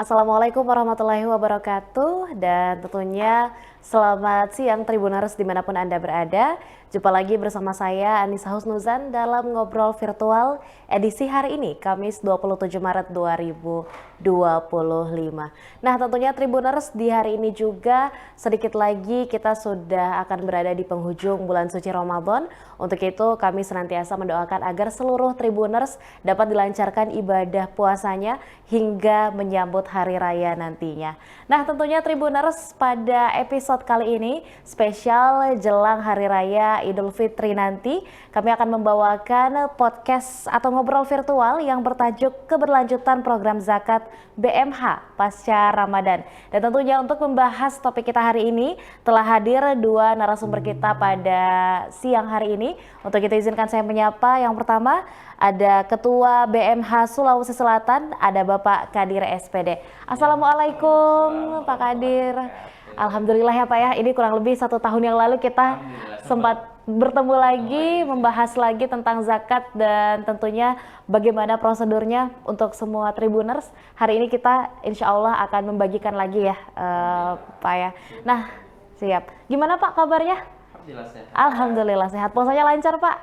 Assalamualaikum warahmatullahi wabarakatuh dan tentunya selamat siang Tribuners dimanapun Anda berada. Jumpa lagi bersama saya Anissa Husnuzan dalam Ngobrol Virtual edisi hari ini Kamis 27 Maret 2025. Nah tentunya Tribuners di hari ini juga sedikit lagi kita sudah akan berada di penghujung bulan suci Ramadan. Untuk itu kami senantiasa mendoakan agar seluruh Tribuners dapat dilancarkan ibadah puasanya hingga menyambut hari raya nantinya. Nah tentunya Tribuners pada episode kali ini spesial jelang hari raya Idul Fitri nanti kami akan membawakan podcast atau ngobrol virtual yang bertajuk keberlanjutan program zakat BMH pasca Ramadan. Dan tentunya untuk membahas topik kita hari ini telah hadir dua narasumber kita pada siang hari ini. Untuk itu izinkan saya menyapa yang pertama ada Ketua BMH Sulawesi Selatan, ada Bapak Kadir SPD. Assalamualaikum Pak Kadir. Alhamdulillah ya Pak ya, ini kurang lebih 1 tahun yang lalu kita sempat bertemu lagi, membahas lagi tentang zakat dan tentunya bagaimana prosedurnya untuk semua Tribuners. Hari ini kita insya Allah akan membagikan lagi ya Pak ya. Nah siap, gimana Pak kabarnya? Alhamdulillah sehat. Puasanya lancar Pak?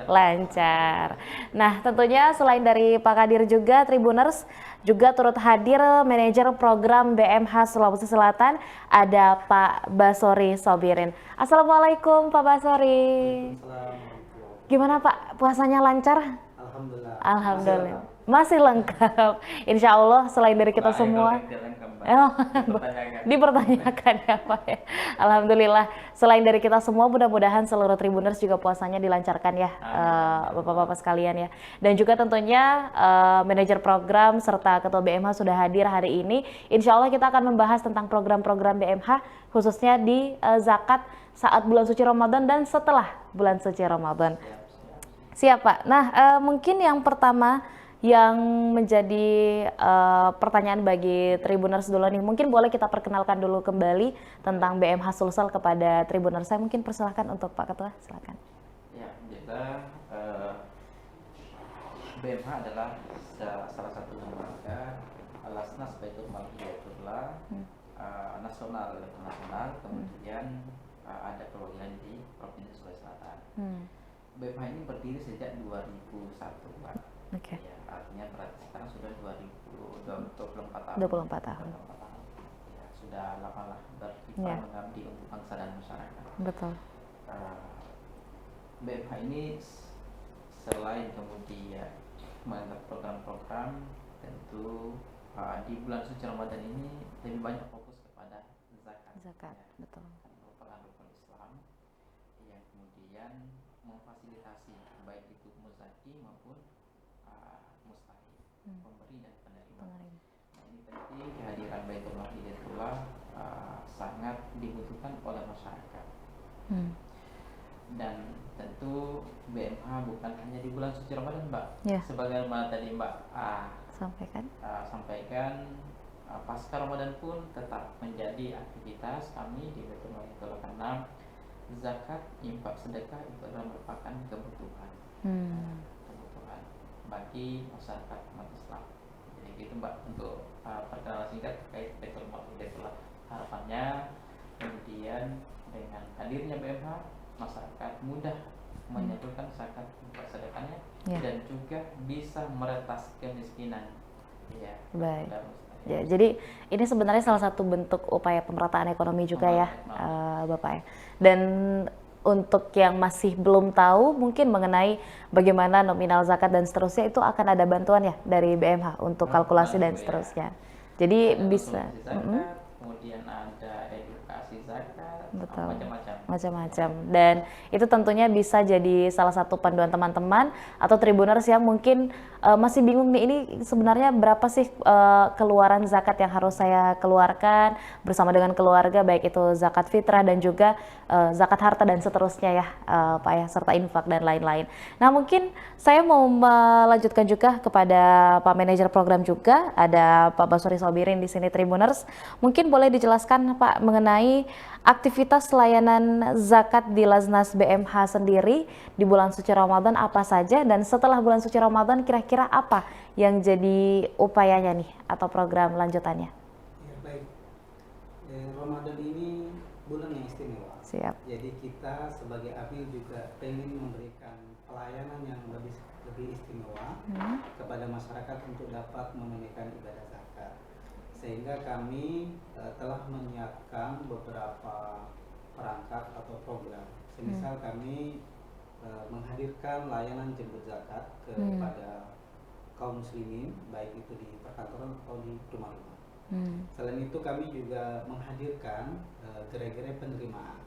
Lancar. Nah tentunya selain dari Pak Kadir juga Tribuners juga turut hadir manajer program BMH Sulawesi Selatan ada Pak Basori Sobirin. Assalamualaikum Pak Basori. Gimana Pak puasanya lancar? Alhamdulillah. Masih lengkap. Insya Allah selain dari kita semua. Dipertanyakan ya Pak ya. Alhamdulillah selain dari kita semua mudah-mudahan seluruh Tribuners juga puasanya dilancarkan ya Bapak-bapak sekalian ya. Dan juga tentunya manajer program serta ketua BMH sudah hadir hari ini. Insya Allah kita akan membahas tentang program-program BMH khususnya di zakat saat bulan suci Ramadan dan setelah bulan suci Ramadan. Siap Pak. Nah mungkin yang pertama yang menjadi pertanyaan bagi Tribuners dulu nih, mungkin boleh kita perkenalkan dulu kembali tentang BMH Sulsel kepada Tribuners. Saya mungkin persilahkan untuk Pak Ketua, silakan. Ya, kita BMH adalah salah satu lembaga Alasnas Baitul Mal Hidayatullah nasional, internasional, kemudian ada perwakilan di Provinsi Sulawesi Selatan. BMH ini berdiri sejak 2001 Pak. Oke. Ya, artinya sekarang sudah 24 tahun. 24 tahun. Ya, sudah lama lah berkiprah mengabdi untuk bangsa dan masyarakat. Betul. BMH ini selain kemudian mengangkat program-program, tentu di bulan suci Ramadan ini lebih banyak fokus kepada zakat. Zakat, ya. betul. Merupakan rukun Islam yang kemudian memfasilitasi baik itu muzaki maupun mustahil, pemberi dan penerima. Nah, ini penting kehadiran Baitul Mal Hidayatullah sangat dibutuhkan oleh masyarakat. Dan tentu BMH bukan hanya di bulan suci Ramadan Mbak. Sebagaimana tadi Mbak sampaikan pasca Ramadan pun tetap menjadi aktivitas kami di Baitul Mal Hidayatullah karena zakat, infak, sedekah itu adalah merupakan kebutuhan. Kebutuhan bagi masyarakat umat Islam. Jadi gitu Mbak untuk perkenalan singkat terkait Baitul Mal Hidayatullah. Harapannya kemudian dengan hadirnya BMH masyarakat mudah menyalurkan zakat infak sedekahnya dan juga bisa meretas kemiskinan. Ya. Baik. Ya, jadi ini sebenarnya salah satu bentuk upaya pemerataan ekonomi juga ya Bapak ya. Dan untuk yang masih belum tahu mungkin mengenai bagaimana nominal zakat dan seterusnya itu akan ada bantuan ya dari BMH untuk kalkulasi dan seterusnya. Jadi bisa kemudian ada edukasi zakat, betul, macam-macam. Dan itu tentunya bisa jadi salah satu panduan teman-teman atau Tribuners yang mungkin masih bingung nih, ini sebenarnya berapa sih keluaran zakat yang harus saya keluarkan bersama dengan keluarga, baik itu zakat fitrah dan juga zakat harta dan seterusnya ya Pak ya, serta infak dan lain-lain. Nah mungkin saya mau melanjutkan juga kepada Pak Manajer Program juga, ada Pak Basori Sobirin di sini Tribuners. Mungkin boleh dijelaskan Pak mengenai aktivitas layanan zakat di Laznas BMH sendiri di bulan suci Ramadan apa saja, dan setelah bulan suci Ramadan kira-kira apa yang jadi upayanya nih atau program lanjutannya? Ya, baik. Ramadan ini bulan yang istimewa. Siap. Jadi kita sebagai API juga ingin memberikan pelayanan yang lebih istimewa kepada masyarakat untuk dapat menunaikan ibadah zakat. Sehingga kami telah menyiapkan beberapa perangkat atau program. Semisal kami menghadirkan layanan jemput zakat kepada kaum muslimin, baik itu di perkantoran atau di rumah-rumah. Selain itu kami juga menghadirkan gerai-gerai penerimaan.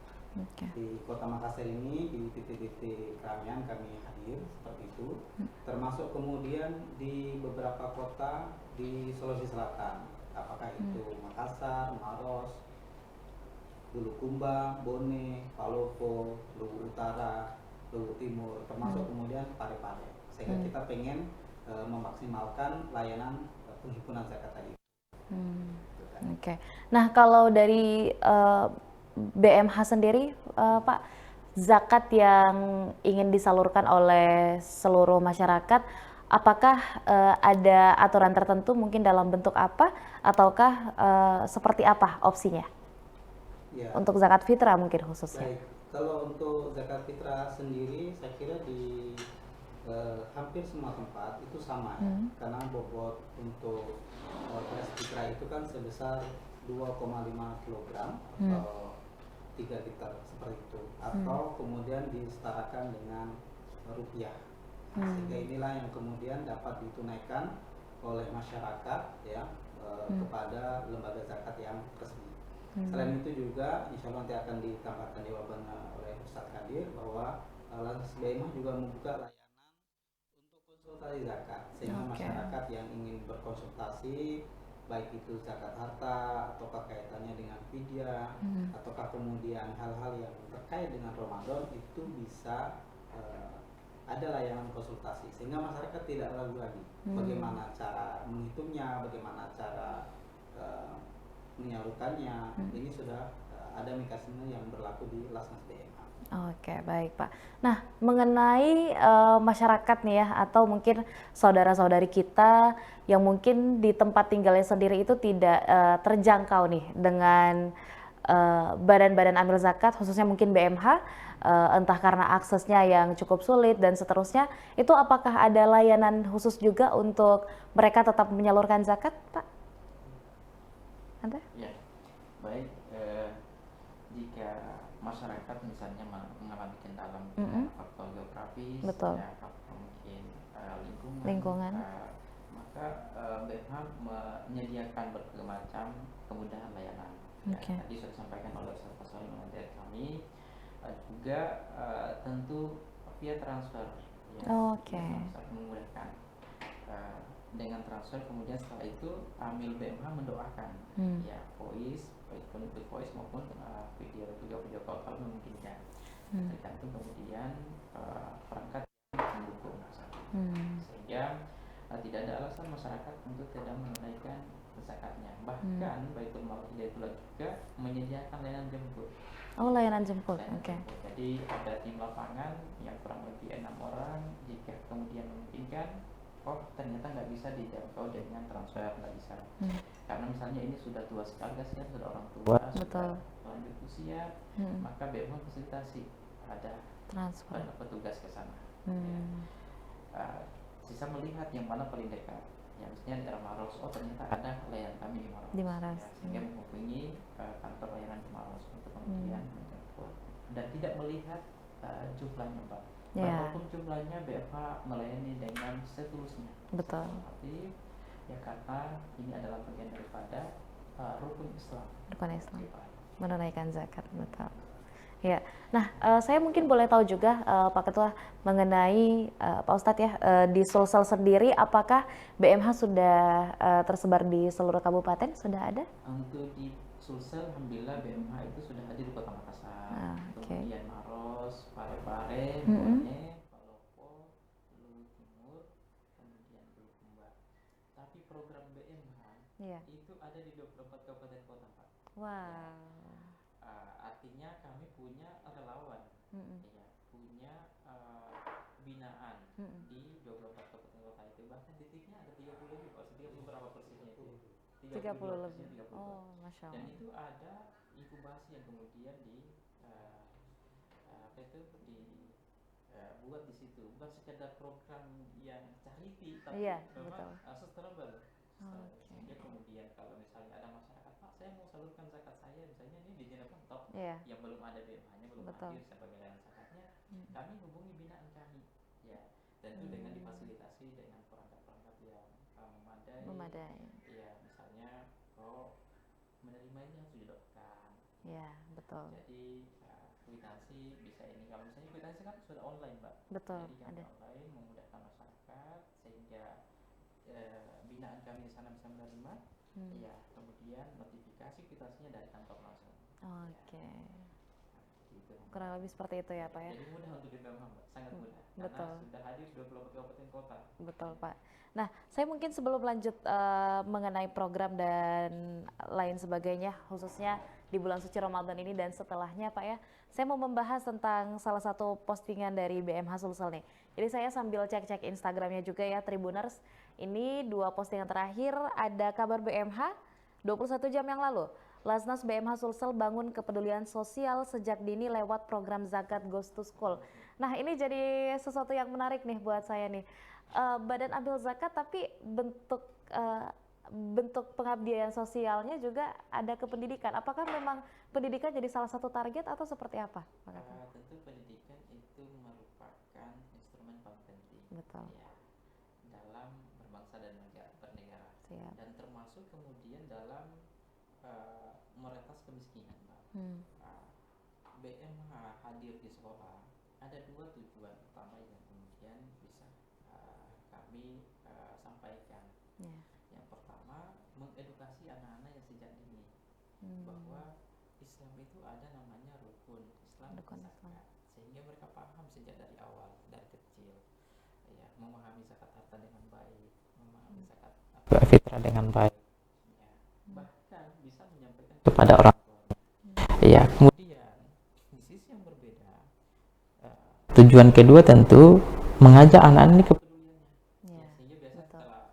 Di Kota Makassar ini di titik-titik keramaian kami hadir seperti itu, termasuk kemudian di beberapa kota di Sulawesi Selatan, apakah itu Makassar, Maros, Bulukumba, Bone, Palopo, Luwu Utara, Luwu Timur, termasuk kemudian Parepare. Sehingga kita pengen memaksimalkan layanan penghimpunan zakat tadi. Oke. Nah, kalau dari BMH sendiri, Pak, zakat yang ingin disalurkan oleh seluruh masyarakat, apakah ada aturan tertentu mungkin dalam bentuk apa, ataukah seperti apa opsinya? Ya. Untuk zakat fitrah mungkin khususnya. Baik, kalau untuk zakat fitrah sendiri saya kira di hampir semua tempat itu sama ya, karena bobot untuk beras fitrah itu kan sebesar 2,5 kg atau 3 liter seperti itu, atau kemudian disetarakan dengan rupiah. Sehingga inilah yang kemudian dapat ditunaikan oleh masyarakat ya kepada lembaga zakat yang resmi. Selain itu juga insya Allah nanti akan ditambahkan jawabannya oleh Ustadz Kadir bahwa Laznas BMH juga membuka layanan untuk konsultasi zakat, sehingga masyarakat yang ingin berkonsultasi baik itu zakat harta ataukah kaitannya dengan fidyah ataukah kemudian hal-hal yang terkait dengan Ramadan itu bisa ada layanan konsultasi, sehingga masyarakat tidak ragu lagi bagaimana cara menghitungnya, bagaimana cara menyalurkannya. Ini sudah ada mekanisme yang berlaku di Laznas BMH. Oke, baik Pak. Nah, mengenai masyarakat nih ya, atau mungkin saudara-saudari kita yang mungkin di tempat tinggalnya sendiri itu tidak terjangkau nih dengan badan-badan amil zakat, khususnya mungkin BMH, entah karena aksesnya yang cukup sulit dan seterusnya, itu apakah ada layanan khusus juga untuk mereka tetap menyalurkan zakat, Pak? Ada? Ya, baik. Jika masyarakat misalnya mengalami kendala faktor geografis, ya, faktor mungkin lingkungan, maka BMH menyediakan berbagai macam kemudahan layanan. Ya, tadi sudah disampaikan oleh Ustaz Fasoli mengajar kami, juga tentu via transfer, ya, transfer memudahkan. Dengan transfer kemudian setelah itu amil BMH mendoakan, ya, voice, baik pun itu voice maupun video call kalau memungkinkan, tergantung kemudian perangkat yang mendukung, sehingga tidak ada alasan masyarakat untuk tidak menunaikan zakatnya. Bahkan Baitul Mal Hidayatullah juga menyediakan layanan jemput. Oh, layanan jemput. Jadi ada tim lapangan yang kurang lebih 6 orang. Jika kemudian memungkinkan, ternyata nggak bisa dijangkau dengan transfer, nggak bisa. Karena misalnya ini sudah tua sekali, kasihan sudah orang tua, sudah lanjut usia, maka BMH fasilitasi ada transfer petugas ke sana. Sisa melihat yang mana paling dekat. Ya, misalnya di daerah Maros, ternyata ada layanan kami di Maros. Ya, sehingga menghubungi kantor layanan di Maros untuk kemudian menjemput. Dan tidak melihat jumlahnya, Pak. Walaupun jumlahnya BMH melayani dengan setulusnya. Betul. Tapi ya karena ini adalah bagian daripada rukun Islam. Rukun Islam. Menunaikan zakat, betul. Ya. Nah, saya mungkin boleh tahu juga Pak Ketua mengenai Pak Ustadz ya, di Sulsel sendiri apakah BMH sudah tersebar di seluruh kabupaten? Sudah ada? Untuk di Sulsel, alhamdulillah BMH itu sudah hadir di Kota Makassar, kemudian Maros, Parepare, Bone, Palopo, Luwu Timur, kemudian Bulukumba. Tapi program BMH itu ada di 24 kabupaten kota, Pak. Wow. Ya. artinya kami punya relawan, ya, punya binaan di 24 kabupaten kota itu, bahkan titiknya ada 30 lebih, 30 berapa persisnya itu? 30 lebih. 30. Oh, Masya Dan Allah. itu ada inkubasi yang kemudian apa itu buat di situ, bukan sekedar program yang charity, tapi Iya, memang betul. sustainable. Oke. Sehingga kemudian kalau misalnya ada masyarakat, Pak, saya mau salurkan zakat saya misalnya ini di Jeneponto Iya, yang belum ada BMH-nya, belum betul. hadir sebagai layanan zakatnya, kami hubungi binaan kami, ya, dan itu dengan difasilitasi dengan perangkat-perangkat yang memadai. Ya, misalnya menerimanya harus didokkan. Iya, betul. Jadi kwitansi bisa ini, kalau misalnya kwitansi kan sudah online, Mbak. Betul, Jadi kami ada. online memudahkan masyarakat sehingga binaan kami di sana bisa menerima. Ya, kemudian notifikasi kwitansinya dari kantor langsung. Oke. Gitu. Kurang lebih seperti itu ya, Pak ya. Jadi mudah untuk diterima, Mbak. Sangat mudah. Betul. Karena sudah hadir 24 kabupaten kota. Betul, Pak. Nah, saya mungkin sebelum lanjut mengenai program dan lain sebagainya, khususnya di bulan suci Ramadan ini dan setelahnya, Pak ya, saya mau membahas tentang salah satu postingan dari BMH Sulsel nih. Jadi saya sambil cek-cek Instagramnya juga ya, Tribuners. Ini 2 postingan terakhir, ada kabar BMH 21 jam yang lalu. Lasnas BMH Sulsel bangun kepedulian sosial sejak dini lewat program Zakat Goes to School. Nah, ini jadi sesuatu yang menarik nih buat saya nih. Badan ambil zakat tapi bentuk pengabdian sosialnya juga ada ke pendidikan. Apakah memang pendidikan jadi salah satu target atau seperti apa, Pak Kata? Tentu pendidikan itu merupakan instrumen paling penting. Betul. Ya, dalam berbangsa dan bernegara. Siap. Dan termasuk kemudian dalam meretas kemiskinan, Mbak. BMH hadir di sekolah ada 2 tujuan utama yang kemudian bisa kami sampaikan. Yang pertama, mengedukasi anak-anak yang sejak dini bahwa Islam itu ada namanya rukun Islam, zakat, sehingga mereka paham sejak dari awal, dari kecil, ya, memahami zakat harta dengan baik, memahami zakat fitrah dengan baik, ya, bahkan bisa menyampaikan kepada orang tua. Ya, kemudian di sisi yang berbeda, tujuan kedua tentu mengajak anak-anak ini kepeduliannya. Ya, sehingga biasa setelah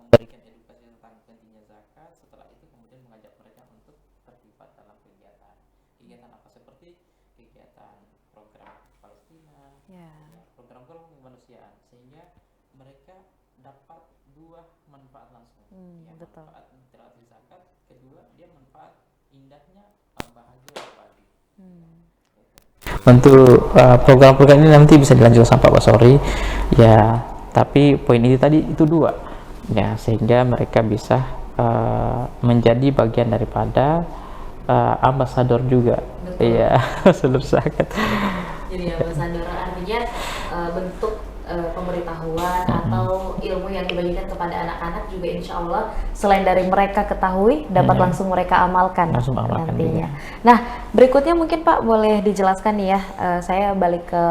memberikan edukasi tentang pentingnya zakat, setelah itu kemudian mengajak mereka untuk terlibat dalam kegiatan apa seperti kegiatan program Palestina, ya, program-program kemanusiaan, sehingga mereka dapat 2 manfaat langsung. Ya, Betul. Manfaat interaksi zakat, kedua dia manfaat indahnya bahagia berbagi. Untuk program-program ini nanti bisa dilanjutkan sampai Pak Sori, ya, tapi poin ini tadi itu 2, ya, sehingga mereka bisa menjadi bagian daripada ambasador juga. Iya, ambasador zakat. Jadi ambasador artinya bentuk pemberitahuan atau ilmu yang dibagikan kepada anak-anak juga insya Allah selain dari mereka ketahui dapat langsung mereka amalkan nantinya. Nah, berikutnya mungkin Pak boleh dijelaskan nih ya, saya balik ke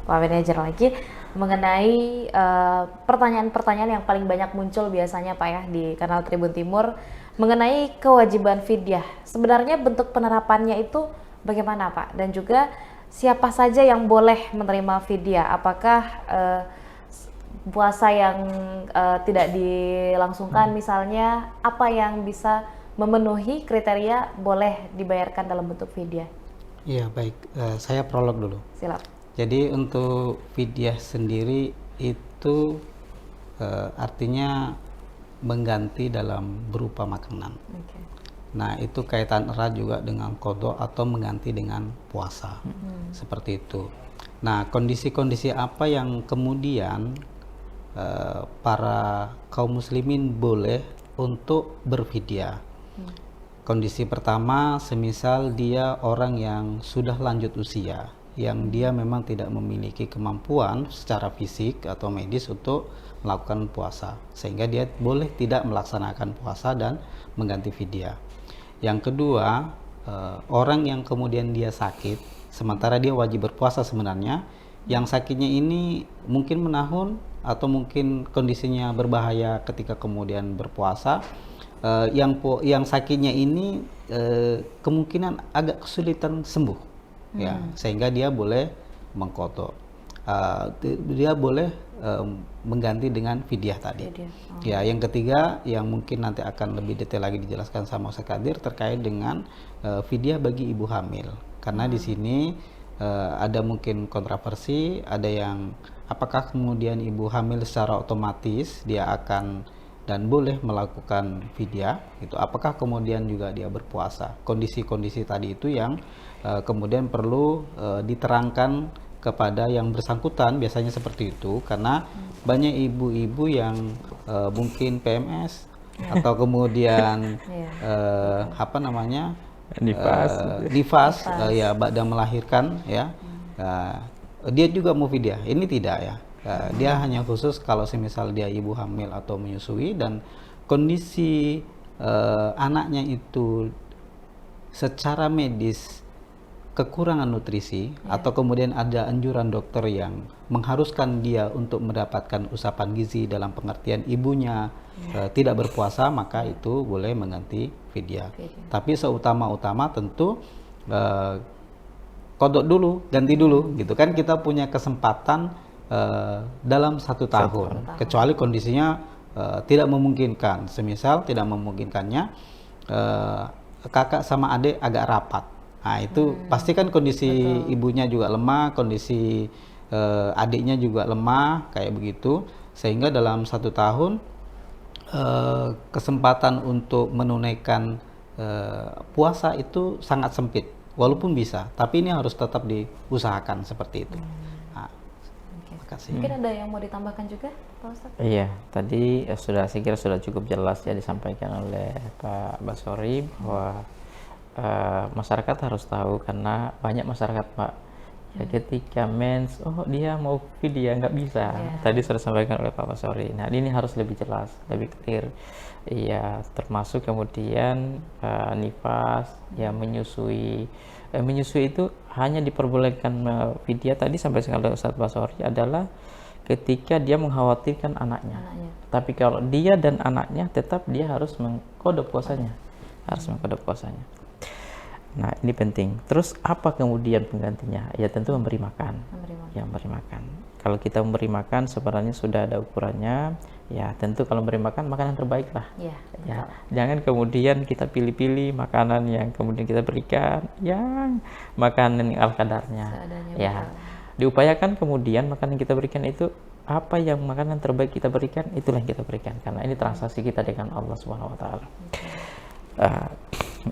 Pak Manajer lagi mengenai pertanyaan-pertanyaan yang paling banyak muncul biasanya Pak ya di kanal Tribun Timur mengenai kewajiban fidyah. Sebenarnya bentuk penerapannya itu bagaimana Pak? Dan juga siapa saja yang boleh menerima fidyah? Apakah puasa yang tidak dilangsungkan misalnya, apa yang bisa memenuhi kriteria boleh dibayarkan dalam bentuk fidyah? Iya, baik. Saya prolog dulu. Silakan. Jadi untuk fidyah sendiri itu artinya mengganti dalam berupa makanan. Nah, itu kaitan erat juga dengan qadha atau mengganti dengan puasa. Seperti itu. Nah, kondisi-kondisi apa yang kemudian para kaum muslimin boleh untuk berfidyah? Kondisi pertama, semisal dia orang yang sudah lanjut usia, yang dia memang tidak memiliki kemampuan secara fisik atau medis untuk melakukan puasa, sehingga dia boleh tidak melaksanakan puasa dan mengganti fidyah. Yang kedua, orang yang kemudian dia sakit, sementara dia wajib berpuasa sebenarnya, yang sakitnya ini mungkin menahun atau mungkin kondisinya berbahaya ketika kemudian berpuasa, yang sakitnya ini kemungkinan agak kesulitan sembuh, ya, sehingga dia boleh mengkodok. Dia boleh mengganti dengan fidyah tadi. Ya, yang ketiga yang mungkin nanti akan lebih detail lagi dijelaskan sama Ustaz Kadir terkait dengan fidyah bagi ibu hamil. Karena di sini ada mungkin kontroversi, ada yang apakah kemudian ibu hamil secara otomatis dia akan dan boleh melakukan fidyah itu, apakah kemudian juga dia berpuasa. Kondisi-kondisi tadi itu yang kemudian perlu diterangkan kepada yang bersangkutan, biasanya seperti itu, karena banyak ibu-ibu yang mungkin PMS atau kemudian apa namanya nifas, ya ba'da melahirkan, ya dia juga mau fidyah. Ini tidak, ya. Dia hanya khusus kalau semisal dia ibu hamil atau menyusui dan kondisi anaknya itu secara medis kekurangan nutrisi, atau kemudian ada anjuran dokter yang mengharuskan dia untuk mendapatkan usapan gizi dalam pengertian ibunya tidak berpuasa, maka itu boleh mengganti fidyah. Tapi seutama-utama tentu kodok dulu, ganti dulu, gitu kan. Kita punya kesempatan dalam 1 tahun, kecuali kondisinya tidak memungkinkan. Semisal tidak memungkinkannya kakak sama adik agak rapat, nah itu pasti kan kondisi ibunya juga lemah, kondisi adiknya juga lemah, kayak begitu, sehingga dalam 1 tahun kesempatan untuk menunaikan puasa itu sangat sempit. Walaupun bisa, tapi ini harus tetap diusahakan seperti itu. Mungkin ada yang mau ditambahkan juga, Pak Ustadz? Iya, tadi saya kira sudah cukup jelas ya disampaikan oleh Pak Basori bahwa masyarakat harus tahu, karena banyak masyarakat, Pak, ya ketika mens, oh dia mau fidyah, nggak bisa. Tadi sudah disampaikan oleh Pak Basori. Nah, ini harus lebih jelas, lebih clear. Iya, termasuk kemudian nifas, ya menyusui. Menyusui itu hanya diperbolehkan fidyah tadi sampai sekali Ustadz Basori adalah ketika dia mengkhawatirkan anaknya. Tapi kalau dia dan anaknya tetap dia harus mengkodok puasanya, Nah, ini penting. Terus apa kemudian penggantinya? Ya tentu memberi makan. Ya, memberi makan. Kalau kita memberi makan sebenarnya sudah ada ukurannya. Ya tentu kalau memberi makan, makanan terbaik lah. Ya, jangan kemudian kita pilih-pilih makanan yang kemudian kita berikan yang makanan al kadarnya. Ya, diupayakan kemudian makanan yang kita berikan itu apa yang makanan terbaik kita berikan, itulah yang kita berikan, karena ini transaksi kita dengan Allah Subhanahu Wa Taala.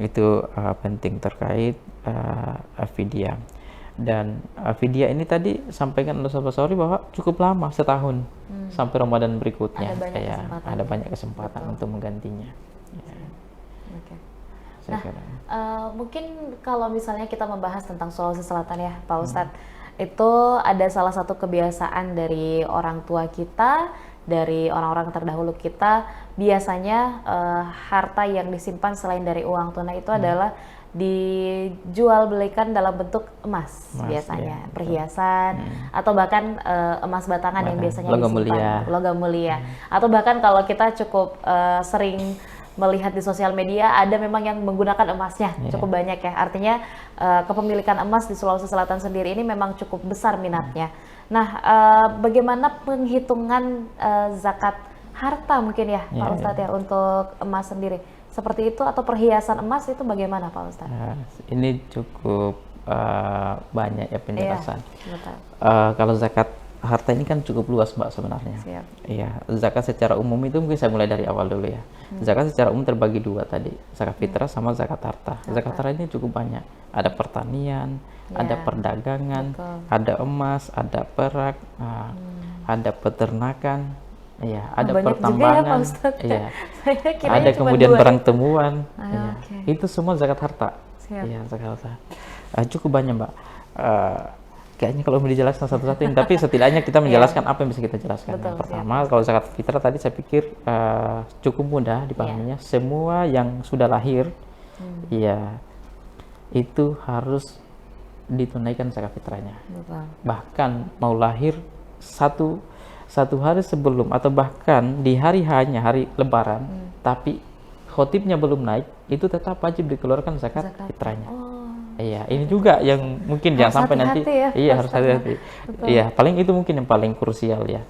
Itu penting terkait fidyah. Dan fidyah ini tadi sampaikan oleh Ustaz Basori bahwa cukup lama, setahun sampai Ramadan berikutnya. Ada banyak kesempatan untuk menggantinya. Mungkin kalau misalnya kita membahas tentang Sulawesi Selatan ya, Pak Ustadz, itu ada salah satu kebiasaan dari orang tua kita, dari orang-orang terdahulu kita, biasanya harta yang disimpan selain dari uang tunai itu adalah dijual belikan dalam bentuk emas biasanya, perhiasan, atau bahkan emas batangan yang biasanya disimpan, logam mulia. Atau bahkan kalau kita cukup sering melihat di sosial media, ada memang yang menggunakan emasnya cukup banyak ya. Artinya kepemilikan emas di Sulawesi Selatan sendiri ini memang cukup besar minatnya. Nah, bagaimana penghitungan zakat harta mungkin ya, Pak Ustadz ya, untuk emas sendiri? Seperti itu, atau perhiasan emas itu bagaimana, Pak Ustadz? Ini cukup banyak ya penjelasan. Kalau zakat harta ini kan cukup luas, Mbak, sebenarnya. Iya, zakat secara umum itu mungkin saya mulai dari awal dulu ya. Zakat secara umum terbagi 2 tadi, zakat fitrah sama zakat harta. Zakat harta ini cukup banyak. Ada pertanian, ada perdagangan, ada emas, ada perak, ada peternakan. Iya, ada pertambangan, iya, ada kemudian barang temuan, itu semua zakat harta. Iya, zakat harta. Cukup banyak, Mbak. Kayaknya kalau mau dijelaskan satu-satu, tapi setidaknya kita menjelaskan apa yang bisa kita jelaskan. Yang pertama, kalau zakat fitrah tadi saya pikir cukup mudah dipahaminya. Semua yang sudah lahir, ya itu harus ditunaikan zakat fitrahnya. Bahkan mau lahir satu hari sebelum atau bahkan di hari hanya hari Lebaran, tapi khotibnya belum naik, itu tetap wajib dikeluarkan zakat fitrahnya. Oh. Iya, ini juga yang mungkin Harus jangan sampai nanti. hati-hati ya, Iya, harus hati-hati. Betul. Iya, paling itu mungkin yang paling krusial ya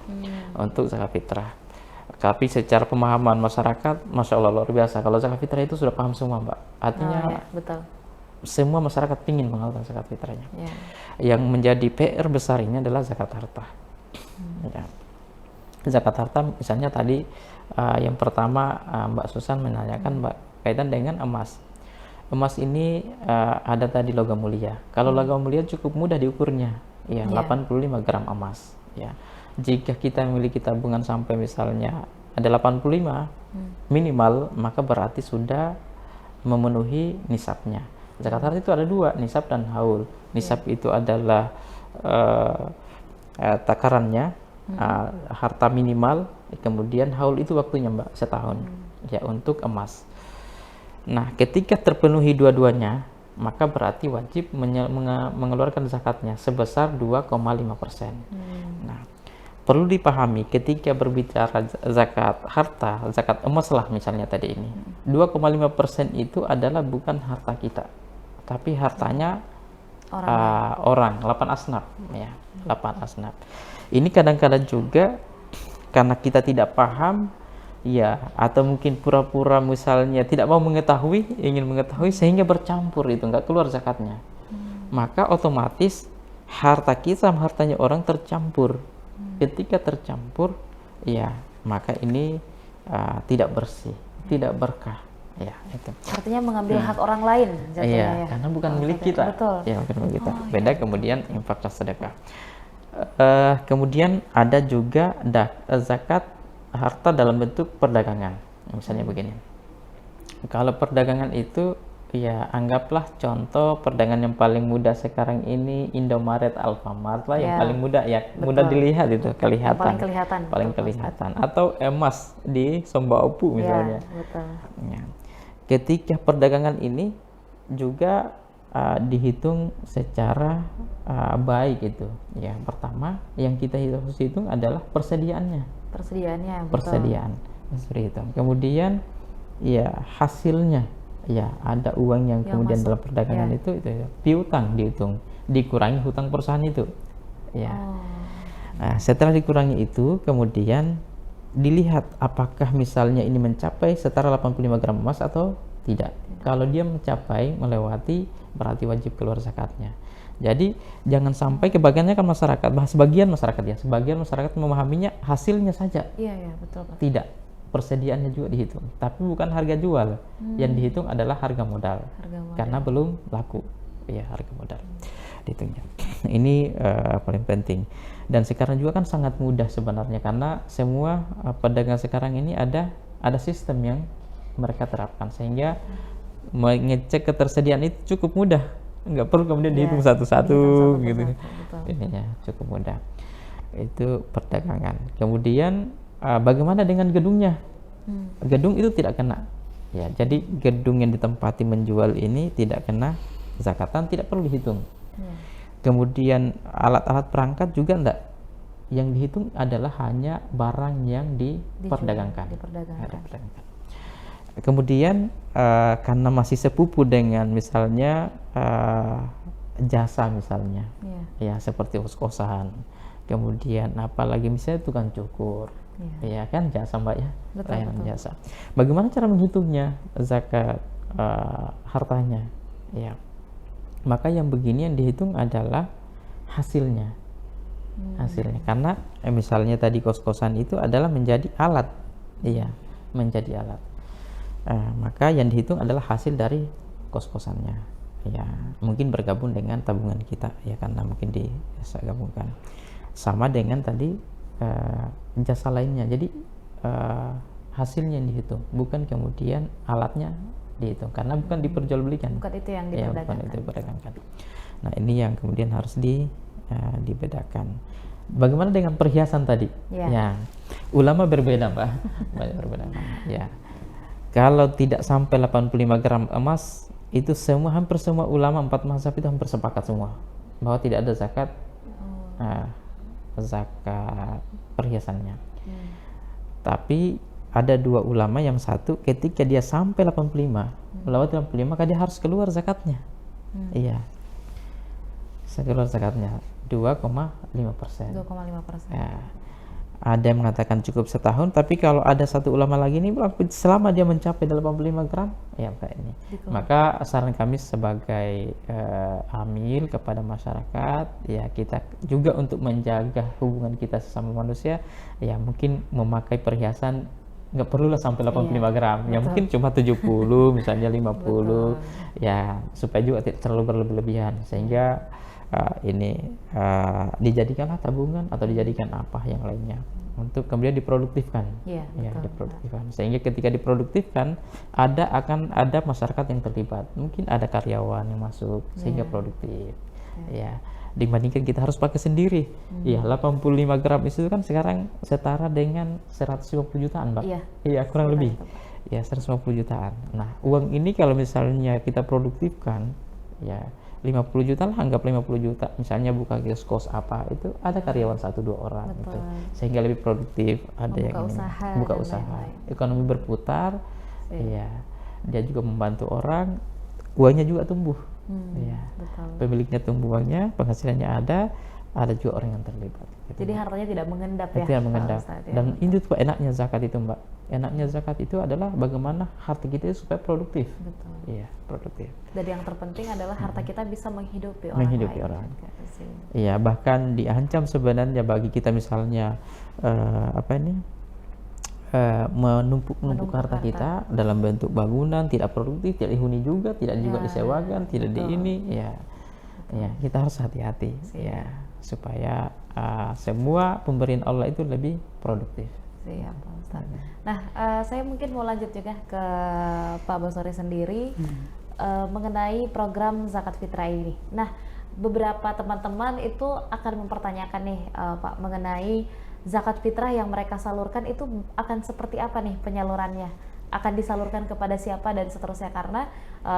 untuk zakat fitrah. Tapi secara pemahaman masyarakat, masya Allah luar biasa. Kalau zakat fitrah itu sudah paham semua, Mbak. Artinya Oh, ya, betul. semua masyarakat ingin mengamalkan zakat fitrahnya. Ya. Yang menjadi PR besar ini adalah zakat harta. Ya. Zakat harta misalnya tadi yang pertama Mbak Susan menanyakan Mbak kaitan dengan emas. Emas ini ada tadi logam mulia. Kalau logam mulia cukup mudah diukurnya, ya 85 gram emas. Ya, jika kita memiliki tabungan sampai misalnya ada 85 minimal, maka berarti sudah memenuhi nisabnya. Zakat harta itu ada dua, nisab dan haul. Nisab itu adalah takarannya, harta minimal, kemudian haul itu waktunya Mbak setahun, ya untuk emas. Nah, ketika terpenuhi dua-duanya, maka berarti wajib mengeluarkan zakatnya sebesar 2,5%. Nah, perlu dipahami ketika berbicara zakat harta, zakat emas lah misalnya tadi ini, 2,5% itu adalah bukan harta kita, tapi hartanya orang 8 asnaf ya, 8 asnaf. Ini kadang-kadang juga karena kita tidak paham ya, atau mungkin pura-pura misalnya tidak mau mengetahui, ingin mengetahui sehingga bercampur, itu nggak keluar zakatnya. Maka otomatis harta kita sama hartanya orang tercampur. Ketika tercampur, ya maka ini tidak bersih, tidak berkah. Ya, itu. Artinya mengambil hak orang lain jatuhnya Iya, ya. karena bukan milik kita. Betul. Ya, bukan milik kita. Beda kemudian infak dan sedekah. Kemudian ada juga zakat harta dalam bentuk perdagangan. Misalnya begini. Kalau perdagangan itu ya anggaplah contoh perdagangan yang paling mudah sekarang ini Indomaret, Alfamart lah yang paling mudah ya, mudah dilihat itu, kelihatan. Paling kelihatan. Atau emas di Sombaupu misalnya. Ya, betul. Ya. Ketika perdagangan ini juga dihitung secara baik itu. Ya, pertama yang kita harus hitung adalah persediaannya. Persediaannya, betul. Persediaan seperti itu. Kemudian ya hasilnya, ya ada uang yang kemudian masuk dalam perdagangan itu ya, piutang dihitung, dikurangi hutang perusahaan itu. Ya. Nah, setelah dikurangi itu kemudian dilihat apakah misalnya ini mencapai setara 85 gram emas atau tidak. Kalau dia mencapai, melewati, berarti wajib keluar zakatnya. Jadi jangan sampai kebagiannya kan masyarakat, sebagian masyarakat ya, sebagian masyarakat memahaminya hasilnya saja. Iya, betul, Pak. Tidak, persediaannya juga dihitung, tapi bukan harga jual. Yang dihitung adalah harga modal. Karena belum laku. Ya, harga modal dihitungnya. Ini paling penting. Dan sekarang juga kan sangat mudah sebenarnya, karena semua pedagang sekarang ini ada sistem yang mereka terapkan, sehingga mengecek ketersediaan itu cukup mudah. Nggak perlu kemudian dihitung satu-satu gitu. Ininya cukup mudah. Itu perdagangan. Kemudian bagaimana dengan gedungnya? Gedung itu tidak kena. Ya, jadi gedung yang ditempati menjual ini tidak kena zakatan, tidak perlu dihitung. Kemudian alat-alat perangkat juga enggak. Yang dihitung adalah hanya barang yang diperdagangkan. Kemudian karena masih sepupu dengan misalnya jasa misalnya, ya seperti kos-kosan, kemudian apalagi misalnya tukang cukur, ya kan jasa Mbak ya, layanan jasa. Bagaimana cara menghitungnya zakat hartanya? Ya, maka yang begini yang dihitung adalah hasilnya, karena misalnya tadi kos-kosan itu adalah menjadi alat, iya menjadi alat. Maka yang dihitung adalah hasil dari kos-kosannya, ya mungkin bergabung dengan tabungan kita ya, karena mungkin digabungkan sama dengan tadi jasa lainnya. Jadi hasilnya yang dihitung, bukan kemudian alatnya dihitung, karena bukan diperjualbelikan, bukan itu yang diperdagangkan. Ya, bukan itu diperdagangkan. Nah, ini yang kemudian harus dibedakan. Bagaimana dengan perhiasan tadi? Ya, ulama berbeda Pak. Banyak berbeda. Ya, kalau tidak sampai 85 gram emas, itu hampir semua ulama 4 mazhab itu hampir sepakat semua bahwa tidak ada zakat zakat perhiasannya. Tapi ada 2 ulama, yang satu ketika dia sampai 85, melewati 85 maka dia harus keluar zakatnya. Iya. Keluar zakatnya 2,5%. 2,5%. Ya. Ada yang mengatakan cukup setahun, tapi kalau ada satu ulama lagi ini selama dia mencapai 85 gram, ya kayak ini. Maka saran kami sebagai amil kepada masyarakat, ya kita juga untuk menjaga hubungan kita sesama manusia, ya mungkin memakai perhiasan nggak perlulah sampai 85 gram, ya mungkin cuma 70 misalnya 50, ya supaya juga tidak terlalu berlebihan, sehingga dijadikanlah tabungan atau dijadikan apa yang lainnya untuk kemudian diproduktifkan. Ya, diproduktifkan, sehingga ketika diproduktifkan akan ada masyarakat yang terlibat, mungkin ada karyawan yang masuk sehingga produktif. Ya, dibandingkan kita harus pakai sendiri. Ya, 85 gram itu kan sekarang setara dengan 150 jutaan, Mbak. Iya, kurang lebih. Ya, 150 jutaan. Nah, uang ini kalau misalnya kita produktifkan, ya 50 juta lah, anggap 50 juta misalnya buka kios apa, itu ada karyawan 1-2 orang gitu, sehingga lebih produktif, ada yang buka usaha, ekonomi berputar, ya dia juga membantu orang, uangnya juga tumbuh, ya pemiliknya tumbuh uangnya, penghasilannya ada juga orang yang terlibat gitu. Jadi hartanya tidak mengendap tidak mengendap. Dan itu tuh enaknya zakat itu, Mbak. Enaknya zakat itu adalah bagaimana harta kita itu supaya produktif. Iya, produktif. Dan yang terpenting adalah harta kita bisa menghidupi orang. Iya, bahkan diancam sebenarnya bagi kita misalnya menumpuk harta kita dalam bentuk bangunan tidak produktif, tidak dihuni juga, tidak juga disewakan, tidak di ini, ya kita harus hati-hati, ya supaya semua pemberian Allah itu lebih produktif. Siap, Pak Ustaz. Nah, saya mungkin mau lanjut juga ke Pak Basori sendiri mengenai program zakat fitrah ini. Nah, beberapa teman-teman itu akan mempertanyakan nih Pak mengenai zakat fitrah yang mereka salurkan itu akan seperti apa nih penyalurannya? Akan disalurkan kepada siapa dan seterusnya, karena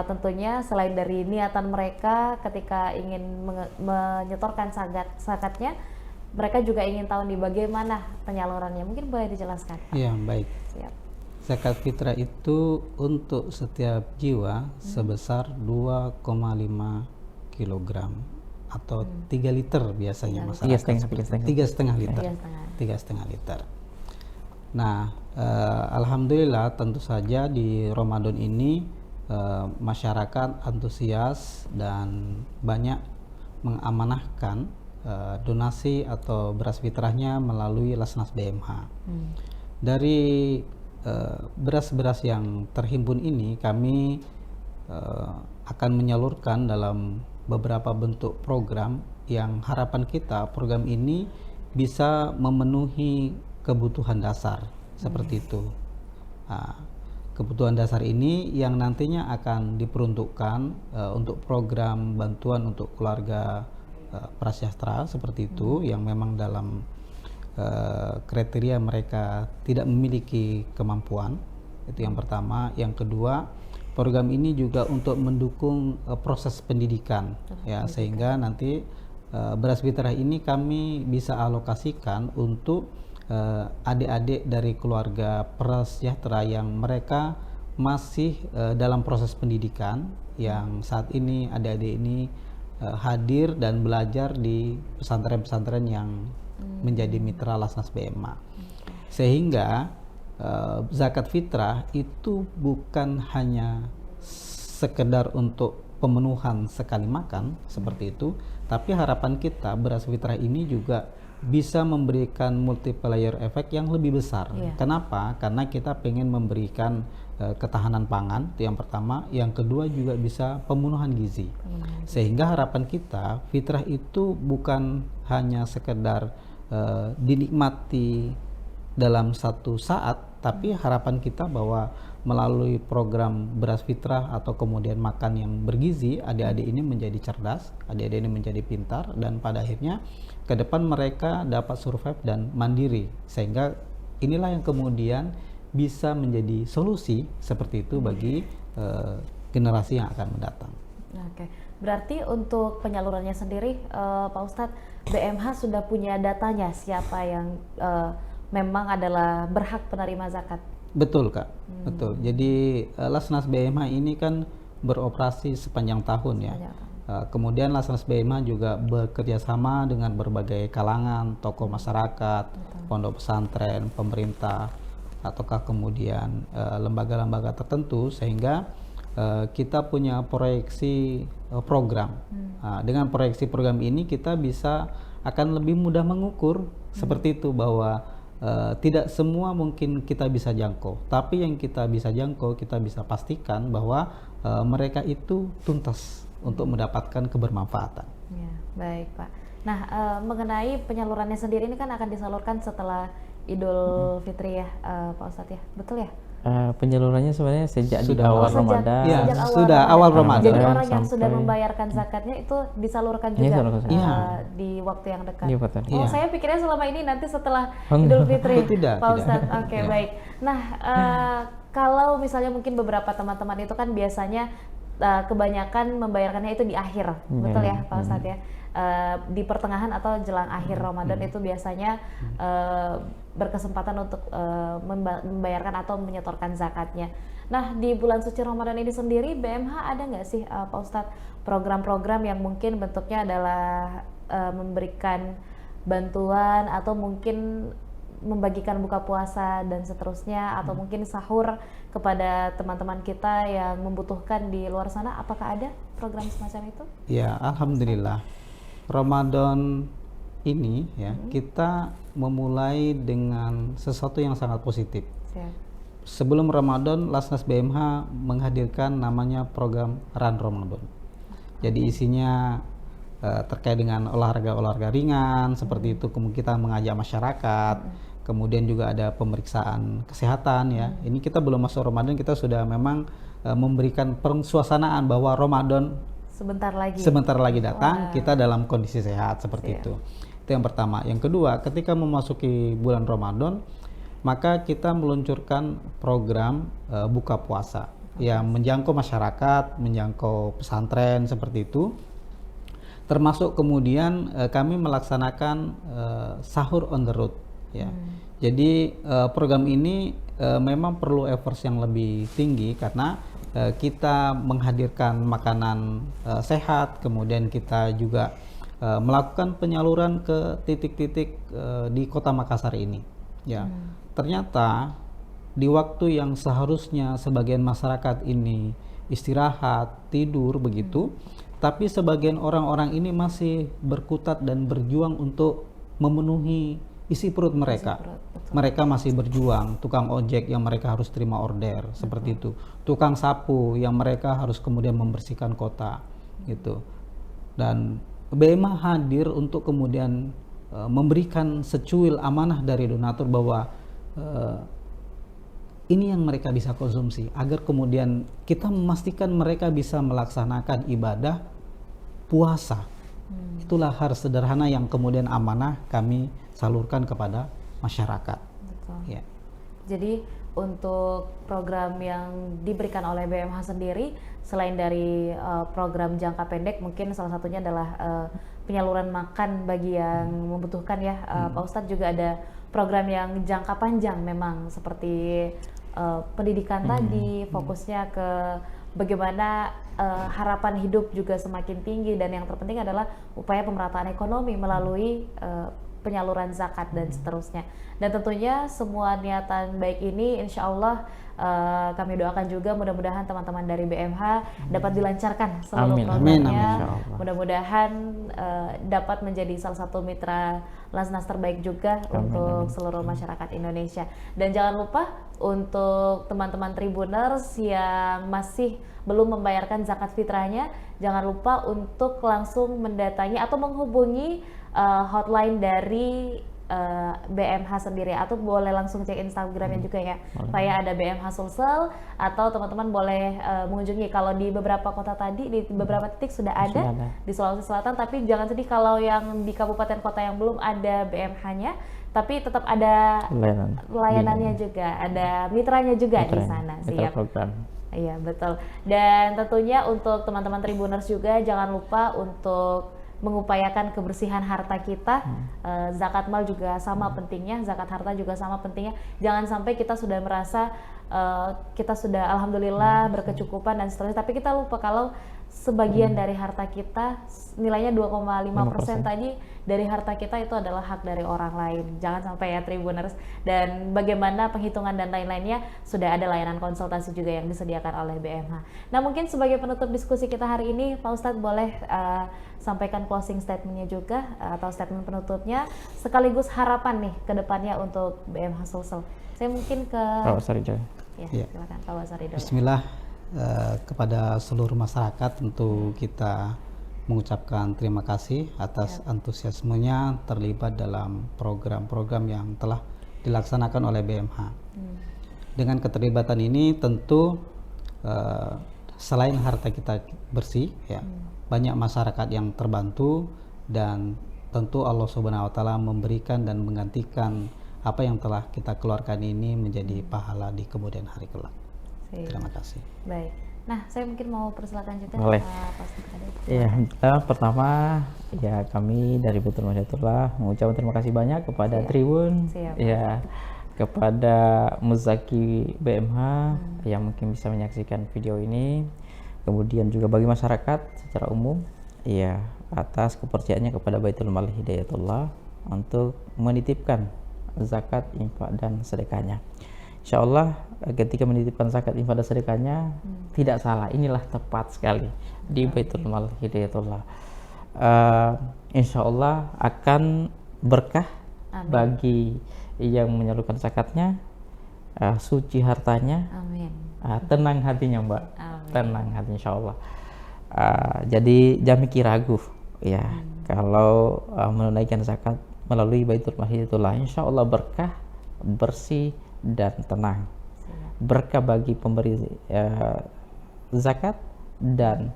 tentunya selain dari niatan mereka ketika ingin menyetorkan zakatnya, mereka juga ingin tahu nih bagaimana penyalurannya. Mungkin boleh dijelaskan? Iya, baik. Siap. Zakat fitrah itu untuk setiap jiwa sebesar 2,5 kilogram atau 3 liter biasanya masyarakat. 3,5 liter. 3,5 liter. Nah, alhamdulillah tentu saja di Ramadan ini masyarakat antusias dan banyak mengamanahkan donasi atau beras fitrahnya melalui Lasnas BMH. Dari beras-beras yang terhimpun ini kami akan menyalurkan dalam beberapa bentuk program yang harapan kita program ini bisa memenuhi kebutuhan dasar seperti itu. Kebutuhan dasar ini yang nantinya akan diperuntukkan untuk program bantuan untuk keluarga prasejahtera seperti itu, yang memang dalam kriteria mereka tidak memiliki kemampuan. Itu yang pertama. Yang kedua, program ini juga untuk mendukung proses pendidikan, ya, sehingga nanti beras fitrah ini kami bisa alokasikan untuk adik-adik dari keluarga prasejahtera yang mereka masih dalam proses pendidikan, yang saat ini adik-adik ini hadir dan belajar di pesantren-pesantren yang menjadi mitra Lasnas BMA. Sehingga zakat fitrah itu bukan hanya sekedar untuk pemenuhan sekali makan seperti itu, tapi harapan kita beras fitrah ini juga bisa memberikan multiplier efek yang lebih besar. Kenapa? Karena kita pengen memberikan ketahanan pangan, itu yang pertama. Yang kedua juga bisa pemenuhan gizi. Sehingga harapan kita fitrah itu bukan hanya sekedar dinikmati dalam satu saat, tapi harapan kita bahwa melalui program beras fitrah atau kemudian makan yang bergizi, adik-adik ini menjadi cerdas, adik-adik ini menjadi pintar, dan pada akhirnya ke depan mereka dapat survive dan mandiri, sehingga inilah yang kemudian bisa menjadi solusi seperti itu bagi generasi yang akan mendatang. Oke, berarti untuk penyalurannya sendiri, Pak Ustadz, BMH sudah punya datanya siapa yang memang adalah berhak penerima zakat? Betul Kak, betul. Jadi Lasnas BMH ini kan beroperasi sepanjang tahun ya. Sepanjang tahun. Kemudian Lasnas BMH juga bekerja sama dengan berbagai kalangan, tokoh masyarakat, pondok pesantren, pemerintah, ataukah kemudian lembaga-lembaga tertentu, sehingga kita punya proyeksi program. Dengan proyeksi program ini kita bisa akan lebih mudah mengukur seperti itu, bahwa tidak semua mungkin kita bisa jangkau, tapi yang kita bisa jangkau kita bisa pastikan bahwa mereka itu tuntas untuk mendapatkan kebermanfaatan. Ya, baik Pak. Nah, mengenai penyalurannya sendiri ini kan akan disalurkan setelah Idul Fitri ya, Pak Ustadz ya, betul ya? Penyalurannya sebenarnya sejak di Sudah awal Sejak- Ramadan. Ya, sejak sudah awal Ramadan. Jadi orang yang sudah Sampai- membayarkan zakatnya itu disalurkan Iya, juga disalurkan. Iya. di waktu yang dekat. Iya, betul. Oh, Iya. saya pikirnya selama ini nanti setelah Oh, Idul Fitri, Oh, tidak, Pak tidak. Ustadz. Oke, Ya. baik. Nah, kalau misalnya mungkin beberapa teman-teman itu kan biasanya kebanyakan membayarkannya itu di akhir, betul ya, Pak Ustadz ya? Di pertengahan atau jelang akhir Ramadan itu biasanya berkesempatan untuk membayarkan atau menyetorkan zakatnya. Nah, di bulan suci Ramadan ini sendiri BMH ada nggak sih Pak Ustadz program-program yang mungkin bentuknya adalah memberikan bantuan atau mungkin membagikan buka puasa dan seterusnya, atau mungkin sahur kepada teman-teman kita yang membutuhkan di luar sana? Apakah ada program semacam itu? Ya, alhamdulillah. Ramadan ini ya, kita memulai dengan sesuatu yang sangat positif. Siap. Sebelum Ramadan, Lasnas BMH menghadirkan namanya program Run Ramadan. Jadi isinya terkait dengan olahraga-olahraga ringan seperti itu, kemudian kita mengajak masyarakat, kemudian juga ada pemeriksaan kesehatan ya. Ini kita belum masuk Ramadan, kita sudah memang memberikan suasanaan bahwa Ramadan sebentar lagi datang, kita dalam kondisi sehat seperti itu. Itu yang pertama. Yang kedua, ketika memasuki bulan Ramadan, maka kita meluncurkan program buka puasa yang menjangkau masyarakat, menjangkau pesantren seperti itu. Termasuk kemudian kami melaksanakan sahur on the road ya. Jadi program ini memang perlu effort yang lebih tinggi karena kita menghadirkan makanan sehat, kemudian kita juga melakukan penyaluran ke titik-titik di Kota Makassar ini ya. Ternyata di waktu yang seharusnya sebagian masyarakat ini istirahat, tidur begitu, tapi sebagian orang-orang ini masih berkutat dan berjuang untuk memenuhi isi perut mereka. Mereka masih berjuang, tukang ojek yang mereka harus terima order seperti itu, tukang sapu yang mereka harus kemudian membersihkan kota gitu. Dan BMH hadir untuk kemudian memberikan secuil amanah dari donatur bahwa ini yang mereka bisa konsumsi, agar kemudian kita memastikan mereka bisa melaksanakan ibadah puasa. Itulah hal sederhana yang kemudian amanah kami salurkan kepada masyarakat. Betul. Ya. Jadi untuk program yang diberikan oleh BMH sendiri, selain dari program jangka pendek, mungkin salah satunya adalah penyaluran makan bagi yang membutuhkan ya, Pak Ustadz, juga ada program yang jangka panjang memang seperti pendidikan tadi, fokusnya ke bagaimana harapan hidup juga semakin tinggi, dan yang terpenting adalah upaya pemerataan ekonomi melalui penyaluran zakat dan seterusnya. Dan tentunya semua niatan baik ini insya Allah kami doakan juga mudah-mudahan teman-teman dari BMH dapat dilancarkan seluruh Amin, programnya. amin, insyaallah. Mudah-mudahan dapat menjadi salah satu mitra Lasnas terbaik juga untuk seluruh masyarakat Indonesia. Dan jangan lupa untuk teman-teman Tribuners yang masih belum membayarkan zakat fitrahnya, jangan lupa untuk langsung mendatangi atau menghubungi hotline dari BMH sendiri, atau boleh langsung cek Instagramnya juga ya. Saya ada BMH Sulsel, atau teman-teman boleh mengunjungi, kalau di beberapa kota tadi, di beberapa titik sudah ada di Sulawesi Selatan, tapi jangan sedih kalau yang di kabupaten kota yang belum ada BMH-nya, tapi tetap ada layanannya juga, ada mitranya juga di sana. Mitra program. Iya betul. Dan tentunya untuk teman-teman Tribuners juga jangan lupa untuk mengupayakan kebersihan harta kita. Zakat mal juga sama pentingnya, zakat harta juga sama pentingnya. Jangan sampai kita sudah merasa kita sudah alhamdulillah berkecukupan dan seterusnya, tapi kita lupa kalau sebagian dari harta kita, nilainya 2,5% tadi dari harta kita itu adalah hak dari orang lain. Jangan sampai ya Tribuners. Dan bagaimana penghitungan dan lain-lainnya, sudah ada layanan konsultasi juga yang disediakan oleh BMH. Nah, mungkin sebagai penutup diskusi kita hari ini, Pak Ustadz boleh sampaikan closing statementnya juga, atau statement penutupnya, sekaligus harapan nih ke depannya untuk BMH Sulsel. Saya mungkin ke Pak Wasaridul. Ya, silakan Pak Wasaridul. Bismillah. Kepada seluruh masyarakat tentu kita mengucapkan terima kasih atas antusiasmenya terlibat dalam program-program yang telah dilaksanakan oleh BMH. Dengan keterlibatan ini tentu selain harta kita bersih, ya, banyak masyarakat yang terbantu, dan tentu Allah Subhanahu wa Ta'ala memberikan dan menggantikan apa yang telah kita keluarkan ini menjadi pahala di kemudian hari kelak. Terima kasih. Baik. Nah, saya mungkin mau persilakan juga. Boleh. Pak Ustadz. Ya, pertama ya kami dari Baitul Masyatullah mengucapkan terima kasih banyak kepada Tribun, ya, kepada Muzaki BMH yang mungkin bisa menyaksikan video ini, kemudian juga bagi masyarakat secara umum, ya, atas kepercayaannya kepada Baitul Mal Hidayatullah untuk menitipkan zakat, infak, dan sedekahnya. Insya Allah ketika menitipkan zakat, infak, dan sedekahnya tidak salah, inilah tepat sekali di Baitul Mal Hidayatullah. Insya Allah akan berkah bagi yang menyalurkan zakatnya, suci hartanya, tenang hatinya Mbak, tenang hati Insya Allah. Jadi jangan mikir ragu ya, kalau menunaikan zakat melalui Baitul Mal Hidayatullah, Insya Allah berkah, bersih, dan tenang. Berkah bagi pemberi zakat, dan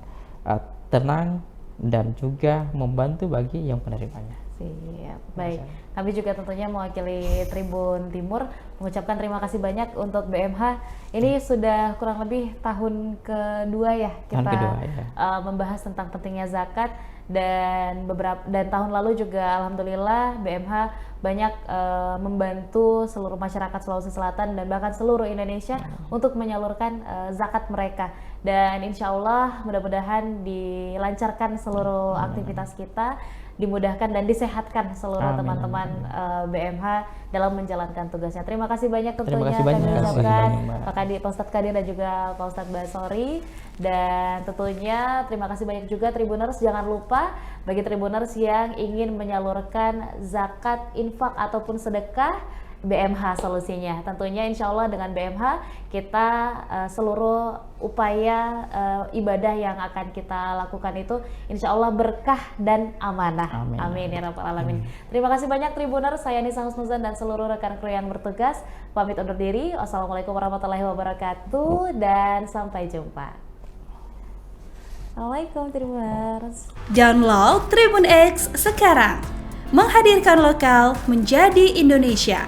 tenang, dan juga membantu bagi yang penerimanya. Siap. Baik, kami juga tentunya mewakili Tribun Timur mengucapkan terima kasih banyak untuk BMH. Ini sudah kurang lebih tahun kedua ya kita membahas tentang pentingnya zakat, dan tahun lalu juga alhamdulillah BMH banyak membantu seluruh masyarakat Sulawesi Selatan dan bahkan seluruh Indonesia untuk menyalurkan zakat mereka, dan insya Allah mudah-mudahan dilancarkan seluruh aktivitas kita, dimudahkan dan disehatkan seluruh teman-teman BMH dalam menjalankan tugasnya. Terima kasih banyak tentunya kami ucapkan Pak Ustadz Kadir dan juga Pak Ustadz Basori, dan tentunya terima kasih banyak juga Tribuners. Jangan lupa bagi Tribuners yang ingin menyalurkan zakat, infak ataupun sedekah, BMH solusinya. Tentunya insya Allah dengan BMH kita seluruh upaya ibadah yang akan kita lakukan itu insya Allah berkah dan amanah. Amin ya rabbal alamin. Terima kasih banyak Tribuners. Saya Nisa Husnuzan dan seluruh rekan kru yang bertugas pamit undur diri. Wassalamualaikum warahmatullahi wabarakatuh dan sampai jumpa. Assalamualaikum Tribuners. Download Tribun X sekarang, menghadirkan lokal menjadi Indonesia.